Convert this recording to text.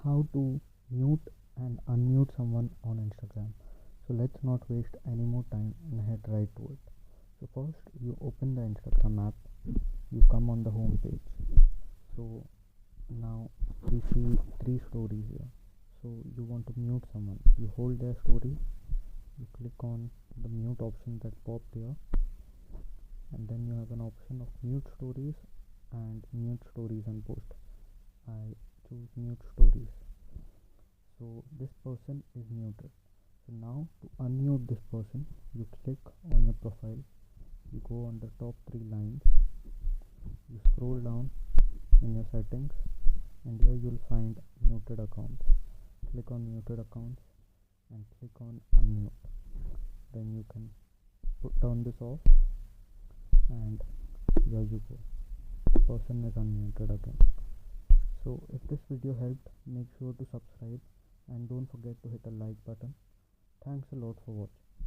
how to mute and unmute someone on Instagram. So let's not waste any more time and head right to it. So first you open the Instagram app, you come on the home page. So now we see three stories here. So you want to mute someone, you hold their story, you click on the mute option that popped here, and then you have an option of mute stories and mute stories and post. I choose mute stories. So this person is muted. So now to unmute this person, you click on your profile, you go on the top three lines, you scroll down in your settings, and here you'll find muted accounts. Click on muted accounts and click on unmute. Then you can turn this off, and here you go, the person is unmuted again. So if this video helped, make sure to subscribe and don't forget to hit a like button. Thanks a lot for watching.